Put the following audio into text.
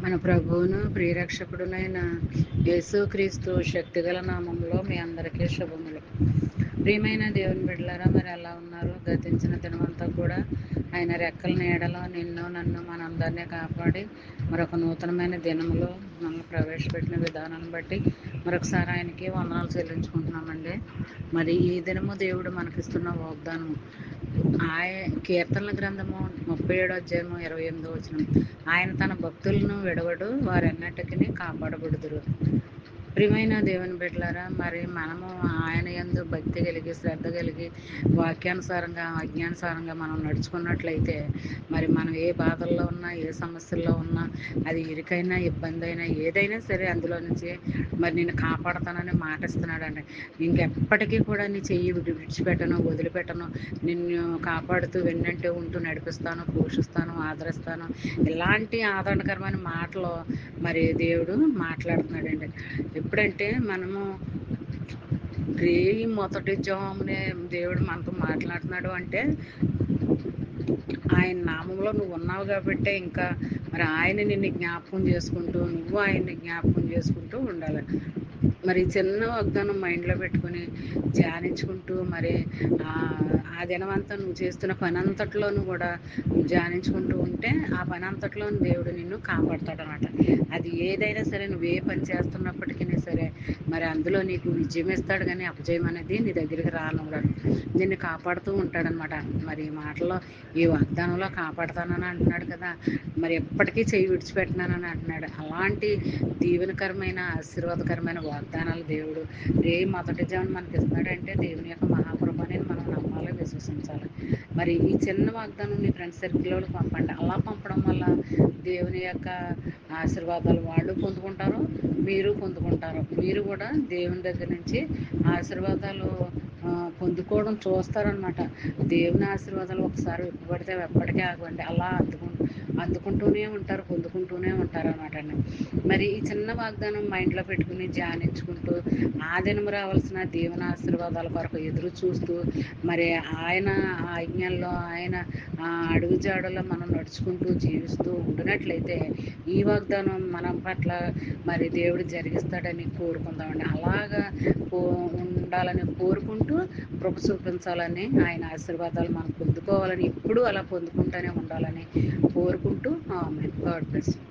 మన ప్రభువును ప్రియరక్షకుడునైన యేసుక్రీస్తు శక్తిగల నామంలో మీ అందరికీ శుభములు. ప్రియమైన దేవుని బిడ్డలారా, మరి ఎలా ఉన్నారు? గతించిన దినమంతా కూడా ఆయన రెక్కల నీడలో నిన్ను నన్ను మనందరినీ కాపాడి మరొక నూతనమైన దినములో మనల్ని ప్రవేశపెట్టిన విధానాన్ని బట్టి మరొకసారి ఆయనకి వందనాలు చెల్లించుకుంటున్నామండి. మరి ఈ దినము దేవుడు మనకిస్తున్న వాగ్దానం కీర్తనల గ్రంథము 37 అధ్యాయము 28 వచనం. ఆయన తన భక్తులను విడవడు, వారెన్నటికీ కాపాడబడుదురు. ప్రియమైన దేవుని బిడ్డలారా, మరి మనము ఆయన యందు భక్తి కలిగి శ్రద్ధ కలిగి వాక్యానుసారంగా ఆజ్ఞానుసారంగా మనం నడుచుకున్నట్లయితే మరి మనం ఏ బాధల్లో ఉన్నా ఏ సమస్యల్లో ఉన్నా అది ఇరుకైనా ఇబ్బంది అయినా ఏదైనా సరే అందులో నుంచి మరి నేను కాపాడుతానని మాట ఇస్తున్నాడండి. ఇంకెప్పటికీ కూడా నీ చెయ్యి విడిచిపెట్టను, వదిలిపెట్టను, నిన్ను కాపాడుతూ వెన్నంటే ఉంటూ నడిపిస్తాను, పోషిస్తాను, ఆదరిస్తాను, ఇలాంటి ఆదరణకరమైన మాటలు మరి దేవుడు మాట్లాడుతున్నాడండి. ఎప్పుడంటే మనము మొదటి జామునే దేవుడు మనతో మాట్లాడుతున్నాడు అంటే ఆయన నామంలో నువ్వు ఉన్నావు కాబట్టే ఇంకా మరి ఆయన నిన్ను జ్ఞాపకం చేసుకుంటూ నువ్వు ఆయన్ని జ్ఞాపకం చేసుకుంటూ ఉండాలి. మరి చిన్న వాగ్దానం మైండ్లో పెట్టుకుని ధ్యానించుకుంటూ మరి ఆ దినమంతా నువ్వు చేస్తున్న పని అంతట్లోనూ కూడా ధ్యానించుకుంటూ ఉంటే ఆ పని అంతట్లో దేవుడు నిన్ను కాపాడుతాడు అనమాట. అది ఏదైనా సరే, నువ్వు ఏ పని చేస్తున్నప్పటికీ సరే మరి అందులో నీకు విజయం ఇస్తాడు, కానీ అపజయం అనేది నీ దగ్గరికి రానివ్వడు. నిన్ను కాపాడుతూ ఉంటాడనమాట. మరి ఈ మాటలో ఈ వాగ్దానంలో కాపాడుతానని అంటున్నాడు కదా, మరి ఎప్పటికీ చెయ్యి విడిచిపెట్టినానని అంటున్నాడు. అలాంటి దీవెనకరమైన ఆశీర్వాదకరమైన వాగ్దానాలు దేవుడు మొదటి జామున మనకి ఇస్తున్నాడంటే దేవుని యొక్క మహాకృపని మనం నమ్మాలి, విశ్వసించాలి. మరి ఈ చిన్న వాగ్దానం మీ ఫ్రెండ్స్ సర్కిల్లో పంపండి. అలా పంపడం వల్ల దేవుని యొక్క ఆశీర్వాదాలు వాళ్ళు పొందుకుంటారు, మీరు పొందుకుంటారు. మీరు కూడా దేవుని దగ్గర నుంచి ఆశీర్వాదాలు పొందుకోవడం చూస్తారనమాట. దేవుని ఆశీర్వాదాలు ఒకసారి విప్పబడితే ఎప్పటికీ ఆగవండి. అలా అందుకుంటూనే ఉంటారు, పొందుకుంటూనే ఉంటారు అనమాట అండి. మరి ఈ చిన్న వాగ్దానం మైండ్లో పెట్టుకుని ధ్యానించుకుంటూ ఆ దినం రావాల్సిన దేవుని ఆశీర్వాదాల కొరకు ఎదురు చూస్తూ మరి ఆయన ఆజ్ఞల్లో ఆయన అడుగుజాడల్లో మనం నడుచుకుంటూ జీవిస్తూ ఉండినట్లయితే ఈ వాగ్దానం మనం పట్ల మరి దేవుడు జరిగిస్తాడని కోరుకుందామండి. అలాగా ఉండాలని కోరుకుంటూ కృప చూపించాలని, ఆయన ఆశీర్వాదాలు మనం పొందుకోవాలని, ఎప్పుడూ అలా పొందుకుంటూనే ఉండాలని కోరుకుంటూ ఆమేన్. God bless you.